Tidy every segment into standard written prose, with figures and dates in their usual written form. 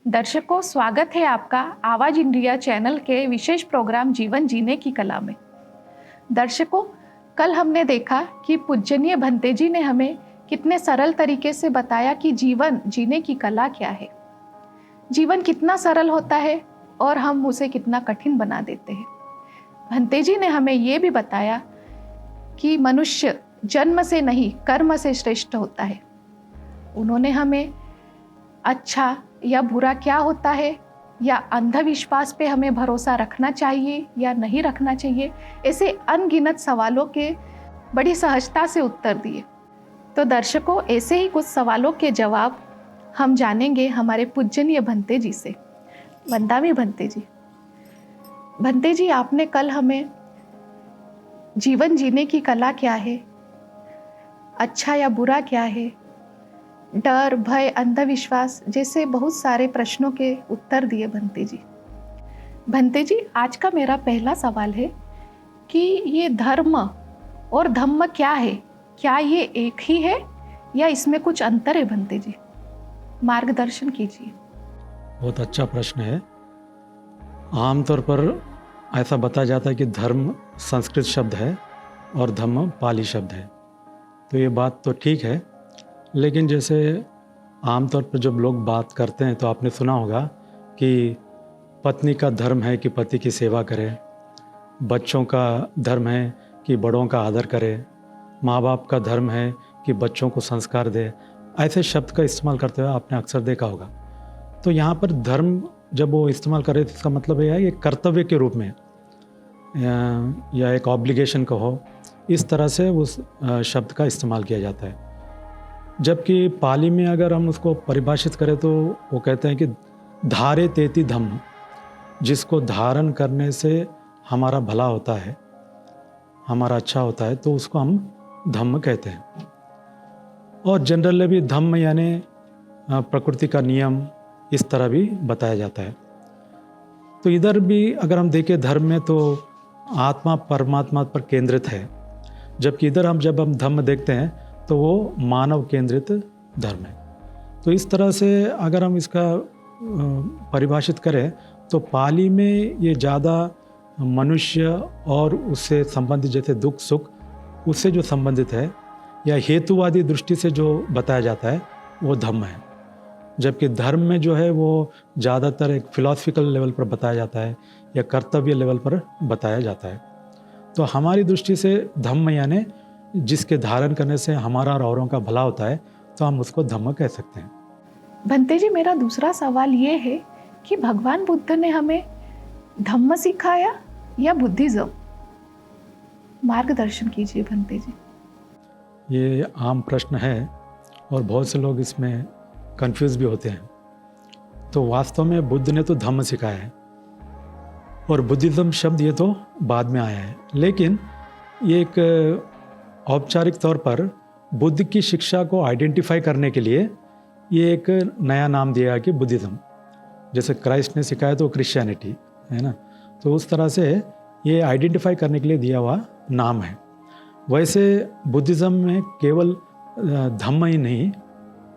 दर्शकों, स्वागत है आपका आवाज इंडिया चैनल के विशेष प्रोग्राम जीवन जीने की कला में। दर्शकों, कल हमने देखा कि पूजनीय भंते जी ने हमें कितने सरल तरीके से बताया कि जीवन जीने की कला क्या है। जीवन कितना सरल होता है और हम उसे कितना कठिन बना देते हैं। भंते जी ने हमें ये भी बताया कि मनुष्य जन्म से नहीं कर्म से श्रेष्ठ होता है। उन्होंने हमें अच्छा या बुरा क्या होता है, या अंधविश्वास पे हमें भरोसा रखना चाहिए या नहीं रखना चाहिए, ऐसे अनगिनत सवालों के बड़ी सहजता से उत्तर दिए। तो दर्शकों, ऐसे ही कुछ सवालों के जवाब हम जानेंगे हमारे पूजनीय भंते जी से। वंदामी भंते जी, भंते जी, आपने कल हमें जीवन जीने की कला क्या है, अच्छा या बुरा क्या है, डर, भय, अंधविश्वास जैसे बहुत सारे प्रश्नों के उत्तर दिए भंते जी। भंते जी, आज का मेरा पहला सवाल है कि ये धर्म और धम्म क्या है? क्या ये एक ही है या इसमें कुछ अंतर है? भंते जी, मार्गदर्शन कीजिए। बहुत अच्छा प्रश्न है। आमतौर पर ऐसा बताया जाता है कि धर्म संस्कृत शब्द है और धम्म पाली शब्द है, तो ये बात तो ठीक है। लेकिन जैसे आमतौर पर जब लोग बात करते हैं तो आपने सुना होगा कि पत्नी का धर्म है कि पति की सेवा करे, बच्चों का धर्म है कि बड़ों का आदर करे, माँ बाप का धर्म है कि बच्चों को संस्कार दे। ऐसे शब्द का इस्तेमाल करते हुए आपने अक्सर देखा होगा। तो यहाँ पर धर्म जब वो इस्तेमाल करे तो इसका मतलब यह है कि कर्तव्य के रूप में या एक ऑब्लिगेशन का हो, इस तरह से उस शब्द का इस्तेमाल किया जाता है। जबकि पाली में अगर हम उसको परिभाषित करें तो वो कहते हैं कि धारे तेति धम्म, जिसको धारण करने से हमारा भला होता है, हमारा अच्छा होता है, तो उसको हम धम्म कहते हैं। और जनरली भी धम्म यानी प्रकृति का नियम, इस तरह भी बताया जाता है। तो इधर भी अगर हम देखें धर्म में तो आत्मा परमात्मा पर केंद्रित है, जबकि इधर जब हम धम्म देखते हैं तो वो मानव केंद्रित धर्म है। तो इस तरह से अगर हम इसका परिभाषित करें तो पाली में ये ज़्यादा मनुष्य और उससे संबंधित जैसे दुख सुख उससे जो संबंधित है या हेतुवादी दृष्टि से जो बताया जाता है वो धम्म है। जबकि धर्म में जो है वो ज़्यादातर एक फिलॉसफिकल लेवल पर बताया जाता है या कर्तव्य लेवल पर बताया जाता है। तो हमारी दृष्टि से धम्म यानी जिसके धारण करने से हमारा और औरों का भला होता है, तो हम उसको धम्म कह सकते हैं। भंते जी, मेरा दूसरा सवाल ये है कि भगवान बुद्ध ने हमें धम्म सिखाया या बुद्धिज्म? मार्गदर्शन कीजिए भंते जी। ये आम प्रश्न है और बहुत से लोग इसमें कंफ्यूज भी होते हैं। तो वास्तव में बुद्ध ने तो धम्म सिखाया है और बुद्धिज्म शब्द ये तो बाद में आया है, लेकिन ये एक औपचारिक तौर पर बुद्ध की शिक्षा को आइडेंटिफाई करने के लिए ये एक नया नाम दिया कि बुद्धिज्म। जैसे क्राइस्ट ने सिखाया तो क्रिश्चियनिटी है ना, तो उस तरह से ये आइडेंटिफाई करने के लिए दिया हुआ नाम है। वैसे बुद्धिज्म में केवल धम्म ही नहीं,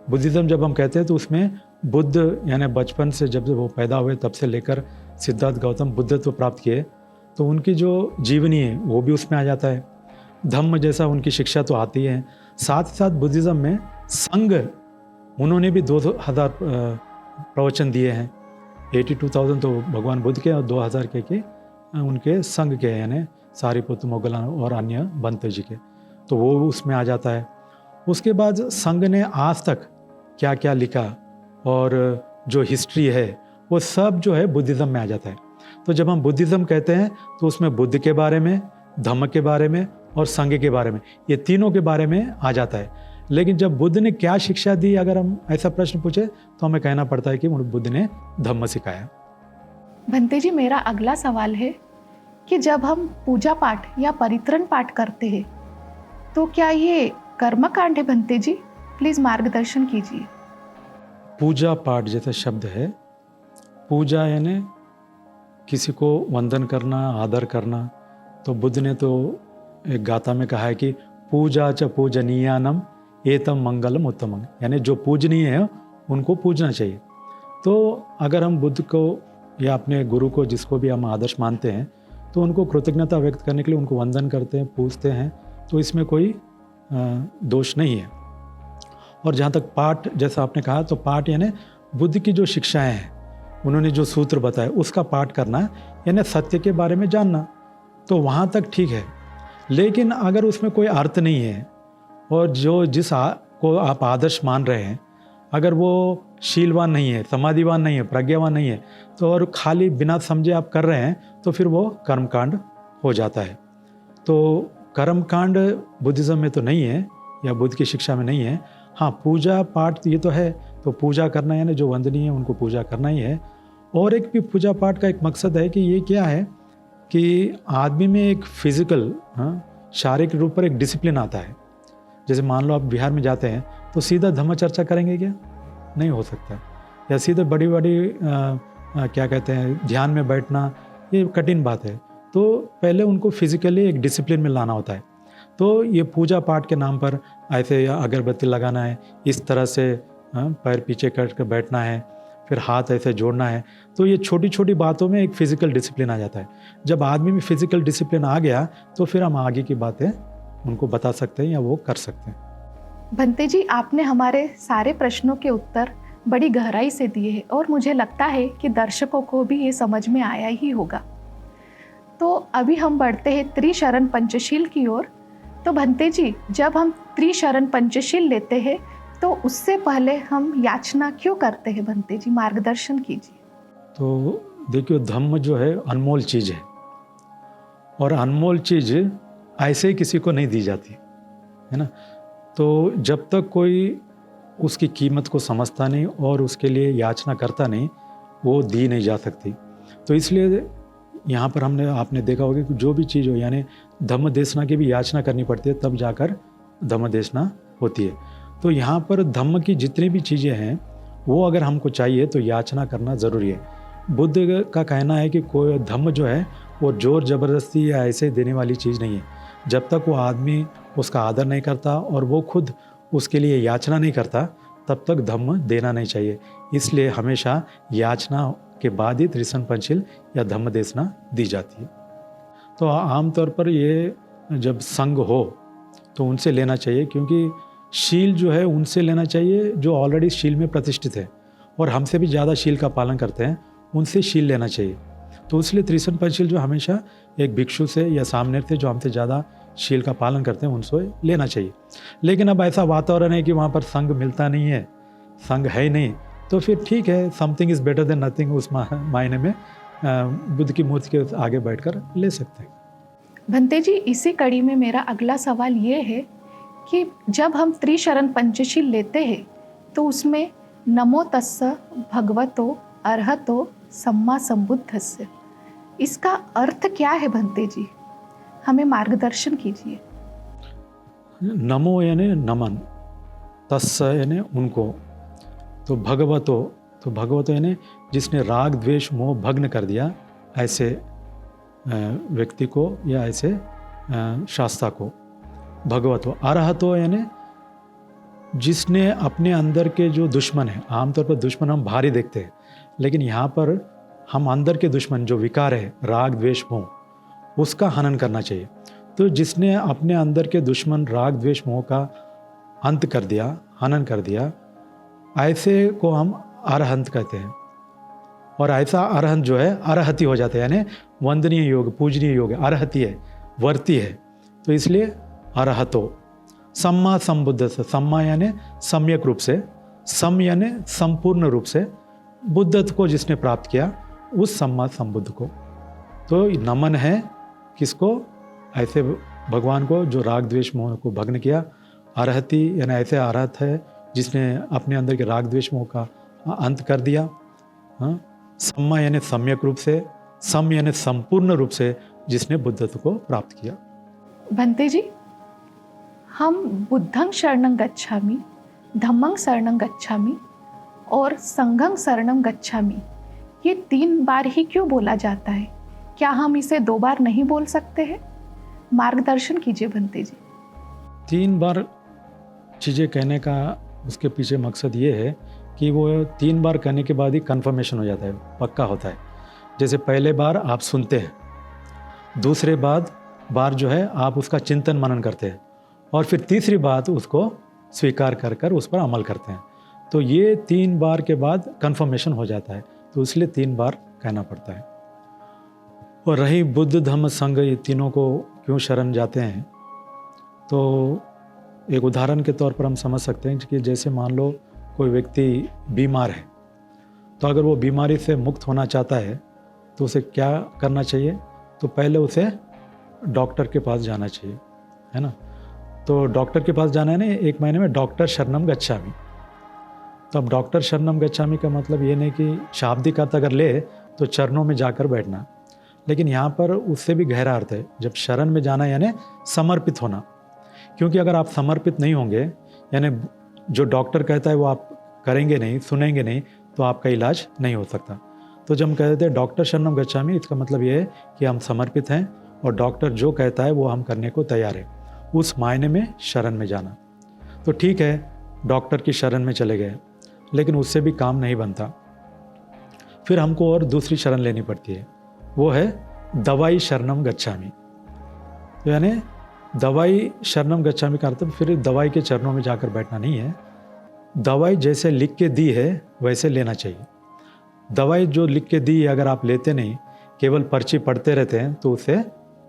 बुद्धिज्म जब हम कहते हैं तो उसमें बुद्ध यानी बचपन से जब वो पैदा हुए तब से लेकर सिद्धार्थ गौतम बुद्धत्व प्राप्त किए, तो उनकी जो जीवनी है वो भी उसमें आ जाता है। धम्म जैसा उनकी शिक्षा तो आती है। साथ ही साथ बुद्धिज्म में संघ, उन्होंने भी 2000 प्रवचन दिए हैं। 82,000 तो भगवान बुद्ध के और 2000 के उनके संघ के, यानी सारिपुत्र, मोगलान और अन्य बंते जी के, तो वो उसमें आ जाता है। उसके बाद संघ ने आज तक क्या क्या लिखा और जो हिस्ट्री है वो सब जो है बुद्धिज्म में आ जाता है। तो जब हम बुद्धिज्म कहते हैं तो उसमें बुद्ध के बारे में, धम्म के बारे में और संघ के बारे में, ये तीनों के बारे में आ जाता है। लेकिन जब बुद्ध ने क्या शिक्षा दी, अगर हम ऐसा प्रश्न पूछे तो हमें कहना पड़ता है कि बुद्ध ने धम्म सिखाया। भंते जी, मेरा अगला सवाल है कि जब हम पूजा पाठ या परित्रण पाठ करते हैं तो क्या ये कर्म कांड है? भंते जी, प्लीज मार्गदर्शन कीजिए। पूजा पाठ जैसा शब्द है, पूजा यानी किसी को वंदन करना, आदर करना। तो बुद्ध ने तो एक गाथा में कहा है कि पूजा च पूजनीयानम एतम मंगलम उत्तमं, यानी जो पूजनीय है उनको पूजना चाहिए। तो अगर हम बुद्ध को या अपने गुरु को, जिसको भी हम आदर्श मानते हैं, तो उनको कृतज्ञता व्यक्त करने के लिए उनको वंदन करते हैं, पूजते हैं, तो इसमें कोई दोष नहीं है। और जहाँ तक पाठ, जैसा आपने कहा, तो पाठ यानी बुद्ध की जो शिक्षाएं हैं, उन्होंने जो सूत्र बताए उसका पाठ करना, यानी सत्य के बारे में जानना, तो वहाँ तक ठीक है। लेकिन अगर उसमें कोई अर्थ नहीं है और जो को आप आदर्श मान रहे हैं, अगर वो शीलवान नहीं है, समाधिवान नहीं है, प्रज्ञावान नहीं है, तो और खाली बिना समझे आप कर रहे हैं, तो फिर वो कर्मकांड हो जाता है। तो कर्मकांड बुद्धिज़्म में तो नहीं है या बुद्ध की शिक्षा में नहीं है। हाँ, पूजा पाठ ये तो है, तो पूजा करना यानी जो वंदनीय है उनको पूजा करना ही है। और एक भी पूजा पाठ का एक मकसद है कि ये क्या है कि आदमी में एक फिजिकल, शारीरिक रूप पर एक डिसिप्लिन आता है। जैसे मान लो आप बिहार में जाते हैं तो सीधा धम्म चर्चा करेंगे क्या? नहीं हो सकता। या सीधे बड़ी बड़ी क्या कहते हैं, ध्यान में बैठना, ये कठिन बात है। तो पहले उनको फिजिकली एक डिसिप्लिन में लाना होता है। तो ये पूजा पाठ के नाम पर ऐसे अगरबत्ती लगाना है, इस तरह से पैर पीछे करके बैठना है, फिर हाथ ऐसे जोड़ना है, तो ये छोटी छोटी बातों में एक फिजिकल डिसिप्लिन आ जाता है। जब आदमी में फिजिकल डिसिप्लिन आ गया तो फिर हम आगे की बातें उनको बता सकते हैं या वो कर सकते हैं। भंते जी, आपने हमारे सारे प्रश्नों के उत्तर बड़ी गहराई से दिए हैं और मुझे लगता है कि दर्शकों को भी ये समझ में आया ही होगा। तो अभी हम बढ़ते हैं त्रिशरण पंचशील की ओर। तो भंते जी, जब हम त्रिशरण पंचशील लेते हैं तो उससे पहले हम याचना क्यों करते हैं भंते जी? मार्गदर्शन कीजिए। तो देखिए, धम्म जो है अनमोल चीज़ है, और अनमोल चीज़ ऐसे ही किसी को नहीं दी जाती है ना। तो जब तक कोई उसकी कीमत को समझता नहीं और उसके लिए याचना करता नहीं, वो दी नहीं जा सकती। तो इसलिए यहाँ पर आपने देखा होगा कि जो भी चीज़ हो, यानी धम्म देशना की भी याचना करनी पड़ती है, तब जाकर धम्म देशना होती है। तो यहाँ पर धम्म की जितनी भी चीज़ें हैं वो अगर हमको चाहिए तो याचना करना ज़रूरी है। बुद्ध का कहना है कि कोई धम्म जो है वो जोर ज़बरदस्ती या ऐसे देने वाली चीज़ नहीं है। जब तक वो आदमी उसका आदर नहीं करता और वो खुद उसके लिए याचना नहीं करता, तब तक धम्म देना नहीं चाहिए। इसलिए हमेशा याचना के बाद ही त्रिशरण पंचशील या धम्म देशना दी जाती है। तो आमतौर पर ये जब संग हो तो उनसे लेना चाहिए, क्योंकि शील जो है उनसे लेना चाहिए जो ऑलरेडी शील में प्रतिष्ठित है और हमसे भी ज़्यादा शील का पालन करते हैं, उनसे शील लेना चाहिए। तो इसलिए त्रिशरण पंचशील जो हमेशा एक भिक्षु से या सामने से जो हमसे ज़्यादा शील का पालन करते हैं उनसे लेना चाहिए। लेकिन अब ऐसा वातावरण है कि वहाँ पर संग मिलता नहीं है, संग है ही नहीं, तो फिर ठीक है, something is better than nothing, उस मायने में बुद्ध की मूर्ति के आगे बैठकर ले सकते हैं। भंते जी, इसी कड़ी में मेरा अगला सवाल ये है कि जब हम त्रिशरण पंचशील लेते हैं तो उसमें नमो तस्स भगवतो अर्हतो सम्मा संबुद्धस्य, इसका अर्थ क्या है भंते जी? हमें मार्गदर्शन कीजिए। नमो यानी नमन, तस्स यानी उनको, तो भगवतो यानी जिसने राग द्वेष मोह भग्न कर दिया, ऐसे व्यक्ति को या ऐसे शास्त्रा को। भगवतो अरहतो यानी जिसने अपने अंदर के जो दुश्मन है, आमतौर पर दुश्मन हम बाहरी देखते हैं, लेकिन यहाँ पर हम अंदर के दुश्मन जो विकार है, राग द्वेष मोह, उसका हनन करना चाहिए। तो जिसने अपने अंदर के दुश्मन राग द्वेष मोह का अंत कर दिया, हनन कर दिया, ऐसे को हम अरहंत कहते हैं। और ऐसा अरहंत जो है अरहती हो जाता है, यानी वंदनीय योग, पूजनीय योग, अरहती है, वर्ती है। तो इसलिए अरहतो। सम्मा संबुद्ध से, सम्मा यानी सम्यक रूप से, सम यानी संपूर्ण रूप से, बुद्धत्व को जिसने प्राप्त किया, उस सम्मा संबुद्ध को। तो नमन है किसको? ऐसे भगवान को जो राग द्वेष मोह को भग्न किया। अरहती यानी ऐसे अरहत है जिसने अपने अंदर के राग द्वेष मोह का अंत कर दिया। सम्मा यानी सम्यक रूप से, सम यानी संपूर्ण रूप से, जिसने बुद्धत्व को प्राप्त किया। भंते जी, हम बुद्धं शरणं गच्छामि, धम्मं शरणं गच्छामि और संघं शरणं गच्छामि, ये 3 बार ही क्यों बोला जाता है? क्या हम इसे 2 बार नहीं बोल सकते हैं? मार्गदर्शन कीजिए भंते जी। 3 बार चीज़ें कहने का उसके पीछे मकसद ये है कि वो 3 बार करने के बाद ही कन्फर्मेशन हो जाता है, पक्का होता है। जैसे पहले बार आप सुनते हैं, दूसरे बार जो है आप उसका चिंतन मनन करते हैं, और फिर तीसरी बात उसको स्वीकार कर कर उस पर अमल करते हैं। तो ये 3 बार के बाद कन्फर्मेशन हो जाता है, तो इसलिए 3 बार कहना पड़ता है। और रही बुद्ध धम्म संघ, ये तीनों को क्यों शरण जाते हैं, तो एक उदाहरण के तौर पर हम समझ सकते हैं कि जैसे मान लो कोई व्यक्ति बीमार है, तो अगर वो बीमारी से मुक्त होना चाहता है तो उसे क्या करना चाहिए, तो पहले उसे डॉक्टर के पास जाना चाहिए, है ना। तो डॉक्टर के पास जाना है ना, 1 महीने में डॉक्टर शरणम गच्छामि। तो अब डॉक्टर शरणम गच्छामि का मतलब ये नहीं कि शाब्दिक अर्थ अगर ले तो चरणों में जाकर बैठना, लेकिन यहाँ पर उससे भी गहरा अर्थ है। जब शरण में जाना यानी समर्पित होना, क्योंकि अगर आप समर्पित नहीं होंगे, यानी जो डॉक्टर कहता है वो आप करेंगे नहीं, सुनेंगे नहीं, तो आपका इलाज नहीं हो सकता। तो जब हम कहते हैं डॉक्टर शरणम गच्छामि, इसका मतलब ये है कि हम समर्पित हैं और डॉक्टर जो कहता है वो हम करने को तैयार है, उस मायने में शरण में जाना। तो ठीक है, डॉक्टर की शरण में चले गए, लेकिन उससे भी काम नहीं बनता, फिर हमको और दूसरी शरण लेनी पड़ती है, वो है दवाई शरणम गच्छामि। तो यानी दवाई शरणम गच्छामि का अर्थ फिर दवाई के चरणों में जाकर बैठना नहीं है, दवाई जैसे लिख के दी है वैसे लेना चाहिए। दवाई जो लिख के दी है अगर आप लेते नहीं, केवल पर्ची पढ़ते रहते हैं, तो उससे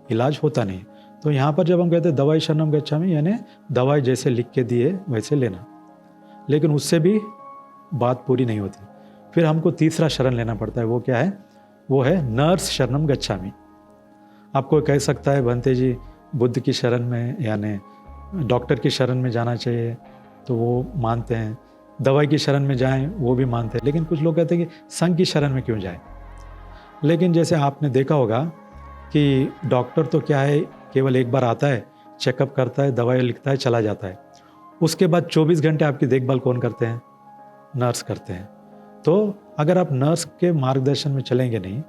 इलाज होता नहीं। तो यहाँ पर जब हम कहते हैं दवाई शरणम गच्छामि, यानी दवाई जैसे लिख के दी है वैसे लेना, लेकिन उससे भी बात पूरी नहीं होती, फिर हमको तीसरा शरण लेना पड़ता है। वो क्या है, वो है नर्स शरणम गच्छामि। आपको कह सकता है भंते जी बुद्ध की शरण में यानी डॉक्टर की शरण में जाना चाहिए, तो वो मानते हैं, दवाई की शरण में जाएं वो भी मानते हैं, लेकिन कुछ लोग कहते हैं कि संघ की शरण में क्यों जाएं। लेकिन जैसे आपने देखा होगा कि डॉक्टर तो क्या है, केवल एक बार आता है, चेकअप करता है, दवाई लिखता है, चला जाता है। उसके बाद 24 घंटे आपकी देखभाल कौन करते हैं, नर्स करते हैं। तो अगर आप नर्स के मार्गदर्शन में चलेंगे नहीं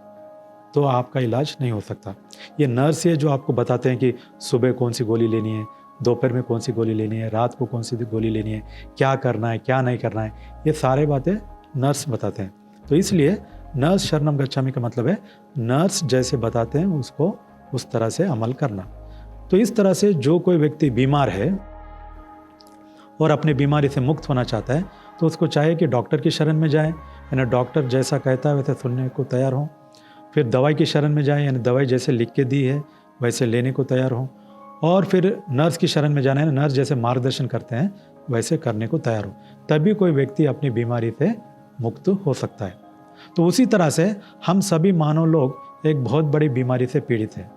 तो आपका इलाज नहीं हो सकता। ये नर्स है जो आपको बताते हैं कि सुबह कौन सी गोली लेनी है, दोपहर में कौन सी गोली लेनी है, रात को कौन सी गोली लेनी है, क्या करना है क्या नहीं करना है, ये सारे बातें नर्स बताते हैं। तो इसलिए नर्स शरणम गच्छामि का मतलब है नर्स जैसे बताते हैं उसको उस तरह से अमल करना। तो इस तरह से जो कोई व्यक्ति बीमार है और अपनी बीमारी से मुक्त होना चाहता है, तो उसको चाहिए कि डॉक्टर की शरण में जाए, यानी डॉक्टर जैसा कहता है वैसे सुनने को तैयार हो। फिर दवाई की शरण में जाए, यानी दवाई जैसे लिख के दी है वैसे लेने को तैयार हो। और फिर नर्स की शरण में जाना है, नर्स जैसे मार्गदर्शन करते हैं वैसे करने को तैयार हो, तभी कोई व्यक्ति अपनी बीमारी से मुक्त हो सकता है। तो उसी तरह से हम सभी मानव लोग एक बहुत बड़ी बीमारी से पीड़ित हैं,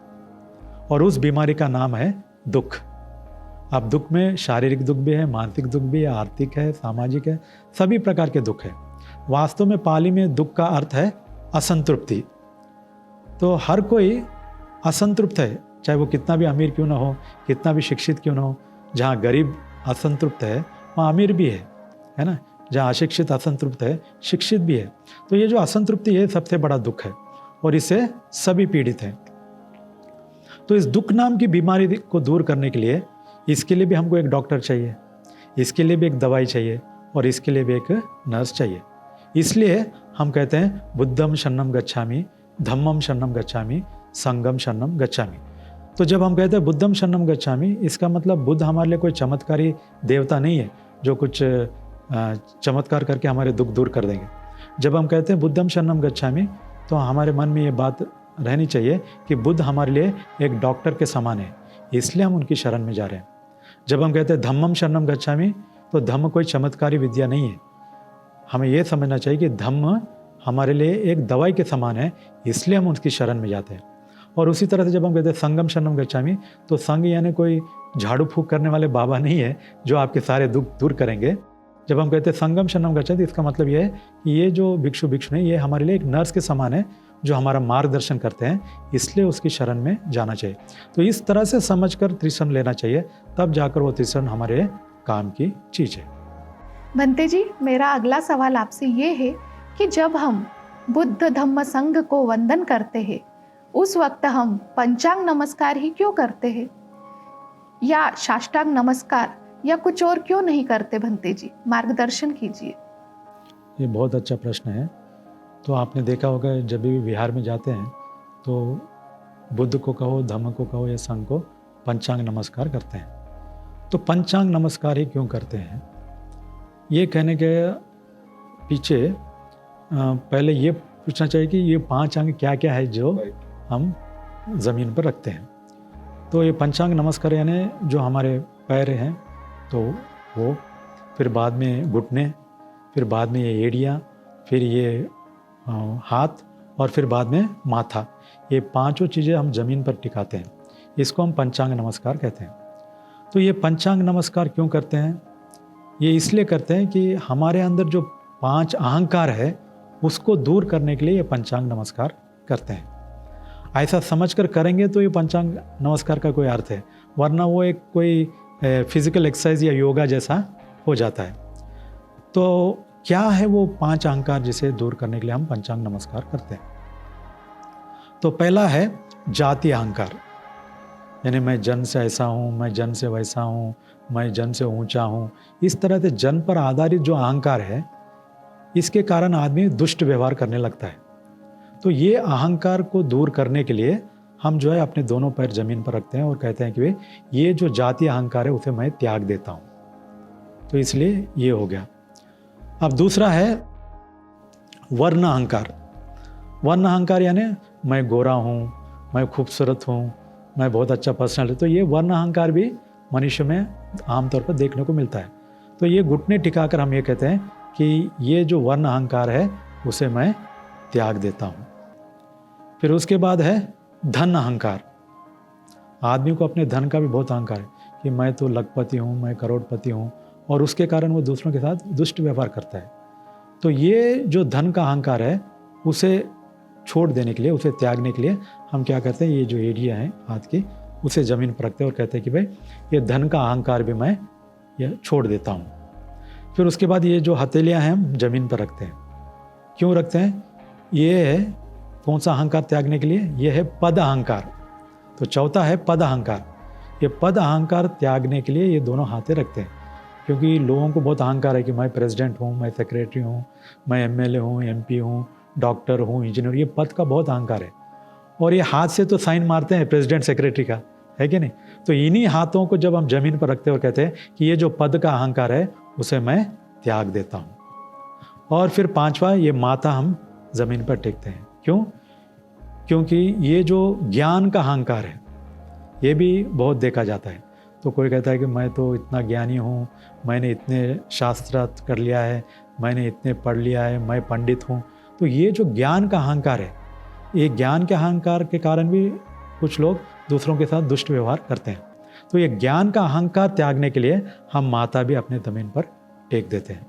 और उस बीमारी का नाम है दुख। अब दुख में शारीरिक दुख भी है, मानसिक दुख भी है, आर्थिक है, सामाजिक है, सभी प्रकार के दुख है। वास्तव में पाली में दुख का अर्थ है असंतृप्ति। तो हर कोई असंतृप्त है, चाहे वो कितना भी अमीर क्यों ना हो, कितना भी शिक्षित क्यों ना हो। जहाँ गरीब असंतृप्त है वहाँ अमीर भी है ना। जहाँ अशिक्षित असंतृप्त है, शिक्षित भी है। तो ये जो असंतृप्ति है सबसे बड़ा दुख है, और इससे सभी पीड़ित हैं। तो इस दुख नाम की बीमारी को दूर करने के लिए, इसके लिए भी हमको एक डॉक्टर चाहिए, इसके लिए भी एक दवाई चाहिए, और इसके लिए भी एक नर्स चाहिए। इसलिए हम कहते हैं बुद्धम शरणम गच्छामि, धम्मम शरणम गच्छामि, संघम शरणम गच्छामि। तो जब हम कहते हैं बुद्धम शरणम गच्छामि, इसका मतलब बुद्ध हमारे लिए कोई चमत्कारी देवता नहीं है जो कुछ चमत्कार करके हमारे दुख दूर कर देंगे। जब हम कहते हैं बुद्धम शरणम गच्छामि, तो हमारे मन में ये बात रहनी चाहिए कि बुद्ध हमारे लिए एक डॉक्टर के समान है, इसलिए हम उनकी शरण में जा रहे हैं। जब हम कहते हैं धम्मम शरणम गच्छामि, तो धम्म कोई चमत्कारी विद्या नहीं है। हमें यह समझना चाहिए कि धम्म हमारे लिए एक दवाई के समान है, इसलिए हम उसकी शरण में जाते हैं। और उसी तरह से जब हम कहते हैं संगम शरणम गच्छामि, तो संघ यानी कोई झाड़ू फूंक करने वाले बाबा नहीं है जो आपके सारे दुख दूर करेंगे। जब हम कहते हैं संगम शरणम गच्छामि, इसका मतलब यह है कि ये जो भिक्षु भिक्षु नहीं, ये हमारे लिए एक नर्स के समान है जो हमारा मार्गदर्शन करते हैं, इसलिए उसकी शरण में जाना चाहिए। तो इस तरह से समझकर त्रिशरण लेना चाहिए, तब जाकर वो त्रिशरण हमारे काम की चीज़ है। भंते जी, मेरा अगला सवाल आपसे ये है कि जब हम बुद्ध धम्म संघ को वंदन करते हैं, उस वक्त हम पंचांग नमस्कार ही क्यों करते हैं, या साष्टांग नमस्कार, या कुछ और क्यों नहीं करते? भंते जी, मार्गदर्शन कीजिए। ये बहुत अच्छा प्रश्न है। तो आपने देखा होगा जब भी बिहार में जाते हैं तो बुद्ध को कहो, धम्म को कहो या संघ को पंचांग नमस्कार करते हैं। तो पंचांग नमस्कार ही क्यों करते हैं, ये कहने के पीछे पहले ये पूछना चाहिए कि ये 5 अंग क्या क्या है जो हम ज़मीन पर रखते हैं। तो ये पंचांग नमस्कार यानी जो हमारे पैर हैं तो वो, फिर बाद में घुटने, फिर बाद में ये एड़ियाँ, फिर ये हाथ और फिर बाद में माथा, ये 5 चीज़ें हम ज़मीन पर टिकाते हैं। इसको हम पंचांग नमस्कार कहते हैं। तो ये पंचांग नमस्कार क्यों करते हैं, ये इसलिए करते हैं कि हमारे अंदर जो 5 अहंकार है उसको दूर करने के लिए ये पंचांग नमस्कार करते हैं। ऐसा समझकर करेंगे तो ये पंचांग नमस्कार का कोई अर्थ है, वरना वो एक कोई फिजिकल एक्सरसाइज या योगा जैसा हो जाता है। तो क्या है वो 5 अहंकार जिसे दूर करने के लिए हम पंचांग नमस्कार करते हैं। तो पहला है जाति अहंकार, यानी मैं जन्म से ऐसा हूँ, मैं जन्म से वैसा हूँ, मैं जन्म से ऊंचा हूँ। इस तरह से जन्म पर आधारित जो अहंकार है, इसके कारण आदमी दुष्ट व्यवहार करने लगता है। तो ये अहंकार को दूर करने के लिए हम जो है अपने दोनों पैर जमीन पर रखते हैं और कहते हैं कि भाई ये जो जाति अहंकार है उसे मैं त्याग देता हूँ। तो इसलिए ये हो गया। अब दूसरा है वर्ण अहंकार। वर्ण अहंकार यानी मैं गोरा हूँ, मैं खूबसूरत हूँ, मैं बहुत अच्छा पर्सनल है। तो ये वर्ण अहंकार भी मनुष्य में आमतौर पर देखने को मिलता है। तो ये घुटने टिकाकर हम ये कहते हैं कि ये जो वर्ण अहंकार है उसे मैं त्याग देता हूँ। फिर उसके बाद है धन अहंकार। आदमी को अपने धन का भी बहुत अहंकार है कि मैं तो लखपति हूँ, मैं करोड़पति हूँ, और उसके कारण वो दूसरों के साथ दुष्ट व्यवहार करता है। तो ये जो धन का अहंकार है उसे छोड़ देने के लिए, उसे त्यागने के लिए हम क्या करते हैं, ये जो एड़ियाँ हैं हाथ की उसे ज़मीन पर रखते हैं और कहते हैं कि भाई ये धन का अहंकार भी मैं ये छोड़ देता हूँ। फिर उसके बाद ये जो हथेलियाँ हैं हम ज़मीन पर रखते हैं। क्यों रखते हैं, ये है कौन सा अहंकार त्यागने के लिए, ये है पद अहंकार। तो चौथा है पद अहंकार। ये पद अहंकार त्यागने के लिए ये दोनों हाथे रखते हैं, क्योंकि लोगों को बहुत अहंकार है कि मैं प्रेसिडेंट हूँ, मैं सेक्रेटरी हूँ, मैं एमएलए हूँ, एमपी हूँ, डॉक्टर हूँ, इंजीनियर। ये पद का बहुत अहंकार है। और ये हाथ से तो साइन मारते हैं प्रेसिडेंट सेक्रेटरी का, है कि नहीं। तो इन्हीं हाथों को जब हम ज़मीन पर रखते हैं और कहते हैं कि ये जो पद का अहंकार है उसे मैं त्याग देता हूँ। और फिर 5वां ये माथा हम ज़मीन पर टेकते हैं। क्यों, क्योंकि ये जो ज्ञान का अहंकार है ये भी बहुत देखा जाता है। तो कोई कहता है कि मैं तो इतना ज्ञानी हूँ, मैंने इतने शास्त्रार्थ कर लिया है, मैंने इतने पढ़ लिया है, मैं पंडित हूँ। तो ये जो ज्ञान का अहंकार है, ये ज्ञान के अहंकार के कारण भी कुछ लोग दूसरों के साथ दुष्ट व्यवहार करते हैं। तो ये ज्ञान का अहंकार त्यागने के लिए हम माथा भी अपने ज़मीन पर टेक देते हैं।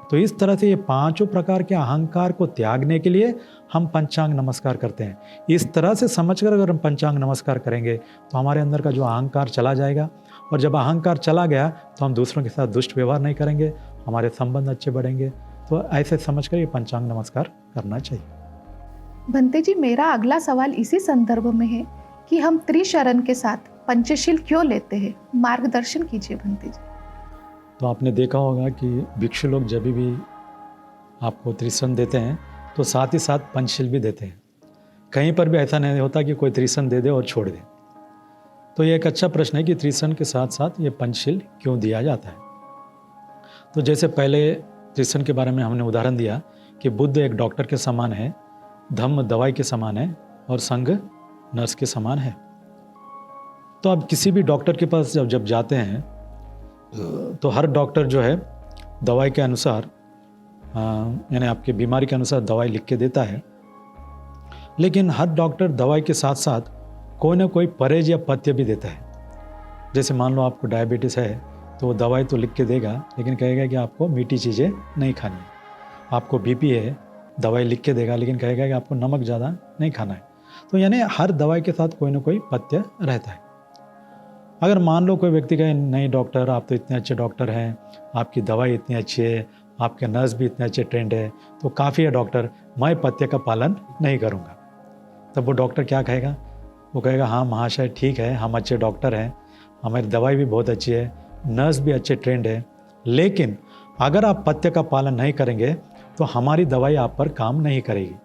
तो इस तरह से ये 5 प्रकार के अहंकार को त्यागने के लिए हम पंचांग नमस्कार करते हैं। इस तरह से समझकर अगर हम पंचांग नमस्कार करेंगे तो हमारे अंदर का जो अहंकार चला जाएगा, और जब अहंकार चला गया तो हम दूसरों के साथ दुष्ट व्यवहार नहीं करेंगे, हमारे संबंध अच्छे बढ़ेंगे। तो ऐसे समझकर ये पंचांग नमस्कार करना चाहिए। भंते जी, मेरा अगला सवाल इसी संदर्भ में है कि हम त्रिशरण के साथ पंचशील क्यों लेते हैं, मार्गदर्शन कीजिए भंते जी। तो आपने देखा होगा कि भिक्षु लोग जब भी आपको त्रिशरण देते हैं तो साथ ही साथ पंचशील भी देते हैं। कहीं पर भी ऐसा नहीं होता कि कोई त्रिशरण दे दे और छोड़ दे। तो ये एक अच्छा प्रश्न है कि त्रिशरण के साथ साथ ये पंचशील क्यों दिया जाता है। तो जैसे पहले त्रिशरण के बारे में हमने उदाहरण दिया कि बुद्ध एक डॉक्टर के समान है, धम्म दवाई के समान है, और संघ नर्स के समान है। तो अब किसी भी डॉक्टर के पास जब जाते हैं तो हर डॉक्टर जो है दवाई के अनुसार, यानी आपके बीमारी के अनुसार दवाई लिख के देता है। लेकिन हर डॉक्टर दवाई के साथ साथ कोई ना कोई परहेज या पथ्य भी देता है। जैसे मान लो आपको डायबिटीज़ है तो वो दवाई तो लिख के देगा, लेकिन कहेगा कि आपको मीठी चीज़ें नहीं खानी है। आपको बीपी है, दवाई लिख के देगा, लेकिन कहेगा कि आपको नमक ज़्यादा नहीं खाना है। तो यानी हर दवाई के साथ कोई ना कोई पथ्य रहता है। अगर मान लो कोई व्यक्ति कहे नहीं डॉक्टर आप तो इतने अच्छे डॉक्टर हैं, आपकी दवाई इतनी अच्छी है, आपके नर्स भी इतने अच्छे ट्रेंड है, तो काफ़ी है डॉक्टर, मैं पथ्य का पालन नहीं करूँगा। तब वो डॉक्टर क्या कहेगा, वो कहेगा हाँ महाशय ठीक है, हम अच्छे डॉक्टर हैं, हमारी दवाई भी बहुत अच्छी है, नर्स भी अच्छे ट्रेंड है, लेकिन अगर आप पथ्य का पालन नहीं करेंगे तो हमारी दवाई आप पर काम नहीं करेगी,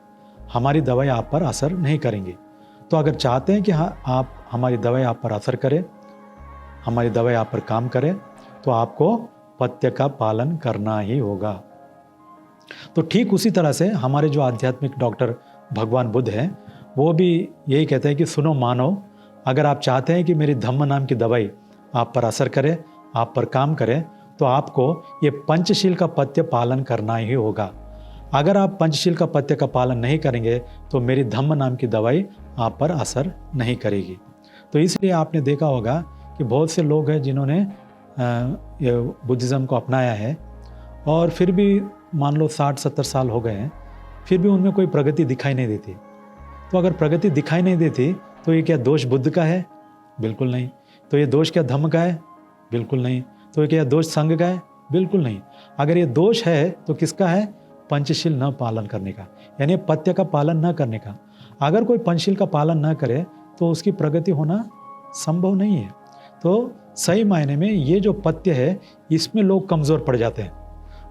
हमारी दवाई आप पर असर नहीं करेंगी। तो अगर चाहते हैं कि आप हमारी दवाई आप पर असर करे, हमारी दवाई आप पर काम करे, तो आपको पथ्य का पालन करना ही होगा। तो ठीक उसी तरह से हमारे जो आध्यात्मिक डॉक्टर भगवान बुद्ध हैं, वो भी यही कहते हैं कि सुनो मानव, अगर आप चाहते हैं कि मेरी धम्म नाम की दवाई आप पर असर करे, आप पर काम करे, तो आपको ये पंचशील का पथ्य पालन करना ही होगा। अगर आप पंचशील का पथ्य का पालन नहीं करेंगे तो मेरी धम्म नाम की दवाई आप पर असर नहीं करेगी। तो इसलिए आपने देखा होगा कि बहुत से लोग हैं जिन्होंने ये बुद्धिज़्म को अपनाया है और फिर भी मान लो 60-70 साल हो गए हैं, फिर भी उनमें कोई प्रगति दिखाई नहीं देती। तो अगर प्रगति दिखाई नहीं देती तो ये क्या दोष बुद्ध का है? बिल्कुल नहीं। तो ये दोष क्या धम्म का है? बिल्कुल नहीं। तो ये क्या दोष संघ का है? बिल्कुल नहीं। अगर ये दोष है तो किसका है? पंचशील न पालन करने का, यानी पथ्य का पालन न करने का। अगर कोई पंचशील का पालन न करे तो उसकी प्रगति होना संभव नहीं है। तो सही मायने में ये जो पथ्य है इसमें लोग कमज़ोर पड़ जाते हैं।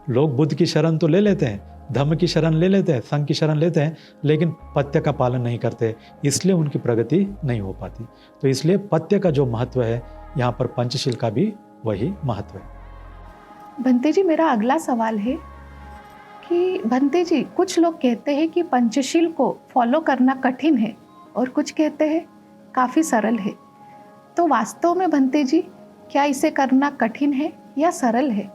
लोग बुद्ध की शरण तो ले लेते हैं, धम्म की शरण ले लेते हैं, संघ की शरण लेते हैं, लेकिन पथ्य का पालन नहीं करते, इसलिए उनकी प्रगति नहीं हो पाती। तो इसलिए पथ्य का जो महत्व है, यहाँ पर पंचशील का भी वही महत्व है। भंते जी, मेरा अगला सवाल है कि भंते जी, कुछ लोग कहते हैं कि पंचशील को फॉलो करना कठिन है और कुछ कहते हैं काफ़ी सरल है। तो वास्तव में भंते जी, क्या इसे करना कठिन है या सरल है?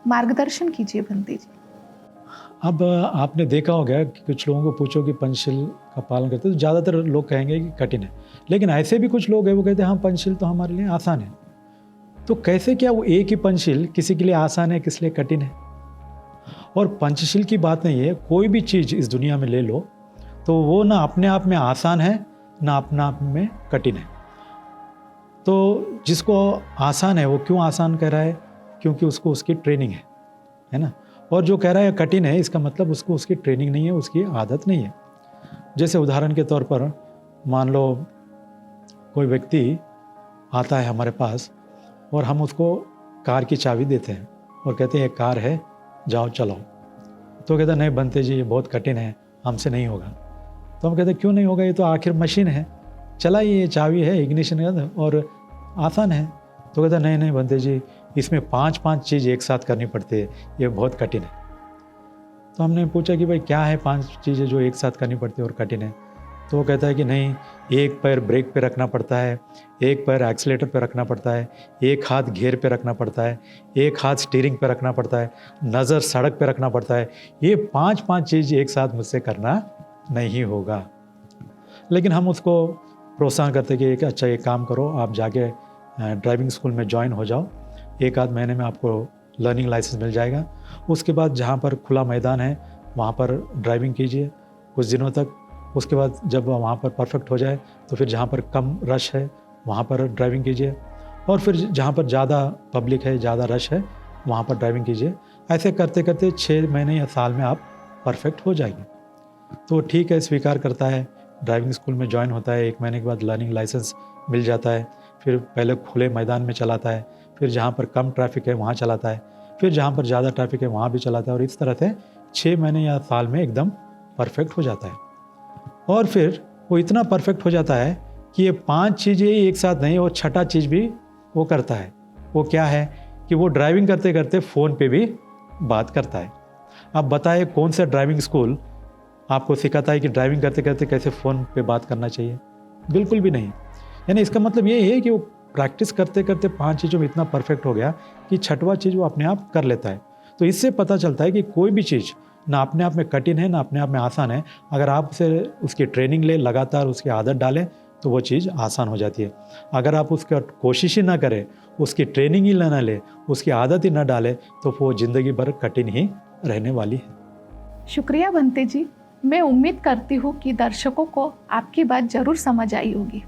मार्गदर्शन कीजिए भंते जी। अब आपने देखा होगा कि कुछ लोगों को पूछो कि पंचशील का पालन करते तो ज़्यादातर लोग कहेंगे कि कठिन है, लेकिन ऐसे भी कुछ लोग हैं वो कहते हैं हाँ पंचशील तो हमारे लिए आसान है। तो कैसे क्या वो एक ही पंचशील किसी के लिए आसान है, किस लिए कठिन है? और पंचशील की बात नहीं है, कोई भी चीज़ इस दुनिया में ले लो तो वो ना अपने आप में आसान है ना अपने आप में कठिन है। तो जिसको आसान है वो क्यों आसान कह रहा है? क्योंकि उसको उसकी ट्रेनिंग है ना। और जो कह रहा है कठिन है, इसका मतलब उसको उसकी ट्रेनिंग नहीं है, उसकी आदत नहीं है। जैसे उदाहरण के तौर पर मान लो कोई व्यक्ति आता है हमारे पास और हम उसको कार की चाबी देते हैं और कहते हैं ये कार है, जाओ चलाओ। तो कहता नहीं बनते जी ये बहुत कठिन है, हमसे नहीं होगा। तो हम कहते क्यों नहीं होगा, ये तो आखिर मशीन है, चलाइए, ये चाबी है इग्निशन का और आसान है। तो कहता नहीं नहीं बनते जी इसमें 5 चीज़ एक साथ करनी पड़ती है, ये बहुत कठिन है। तो हमने पूछा कि भाई क्या है 5 चीज़ें जो एक साथ करनी पड़ती है और कठिन है? तो वो कहता है कि नहीं, एक पैर ब्रेक पे रखना पड़ता है, एक पैर एक्सीलेटर पे रखना पड़ता है, एक हाथ गियर पे रखना पड़ता है, एक हाथ स्टीयरिंग पे रखना पड़ता है, नज़र सड़क पे रखना पड़ता है। ये 5 चीज़ एक साथ मुझसे करना नहीं होगा। लेकिन हम उसको प्रोत्साहन करते कि एक अच्छा एक काम करो, आप जाके ड्राइविंग स्कूल में ज्वाइन हो जाओ, 1 आध महीने में आपको लर्निंग लाइसेंस मिल जाएगा। उसके बाद जहाँ पर खुला मैदान है वहाँ पर ड्राइविंग कीजिए कुछ दिनों तक। उसके बाद जब वहाँ पर परफेक्ट हो जाए तो फिर जहाँ पर कम रश है वहाँ पर ड्राइविंग कीजिए, और फिर जहाँ पर ज़्यादा पब्लिक है, ज़्यादा रश है, वहाँ पर ड्राइविंग कीजिए। ऐसे करते करते 6 महीने या साल में आप परफेक्ट हो जाएंगे। तो ठीक है, स्वीकार करता है, ड्राइविंग स्कूल में ज्वाइन होता है, 1 महीने के बाद लर्निंग लाइसेंस मिल जाता है। फिर पहले खुले मैदान में चलाता है, फिर जहाँ पर कम ट्रैफिक है वहाँ चलाता है, फिर जहाँ पर ज़्यादा ट्रैफिक है वहाँ भी चलाता है, और इस तरह से 6 महीने या साल में एकदम परफेक्ट हो जाता है। और फिर वो इतना परफेक्ट हो जाता है कि ये 5 चीज़ें एक साथ नहीं, वो 6ठा चीज़ भी वो करता है। वो क्या है कि वो ड्राइविंग करते करते फ़ोन पे भी बात करता है। अब बताए कौन सा ड्राइविंग स्कूल आपको सिखाता है कि ड्राइविंग करते करते कैसे फ़ोन पे बात करना चाहिए? बिल्कुल भी नहीं। यानी इसका मतलब ये है कि वो प्रैक्टिस करते करते 5 चीज़ों में इतना परफेक्ट हो गया कि 6वां चीज़ वो अपने आप कर लेता है। तो इससे पता चलता है कि कोई भी चीज़ ना अपने आप में कठिन है ना अपने आप में आसान है। अगर आप उसे उसकी ट्रेनिंग ले, लगातार उसकी आदत डालें तो वो चीज़ आसान हो जाती है। अगर आप उसका कोशिश ही ना करें, उसकी ट्रेनिंग ही ना ले, उसकी आदत ही ना डालें, तो वो ज़िंदगी भर कठिन ही रहने वाली है। शुक्रिया बनते जी। मैं उम्मीद करती हूँ कि दर्शकों को आपकी बात ज़रूर समझ आई होगी।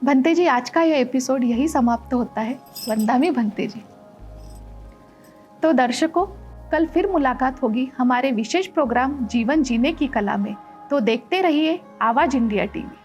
भंते जी, आज का यह एपिसोड यही समाप्त होता है। वंदामी भंते जी। तो दर्शकों, कल फिर मुलाकात होगी हमारे विशेष प्रोग्राम जीवन जीने की कला में। तो देखते रहिए आवाज़ इंडिया टीवी।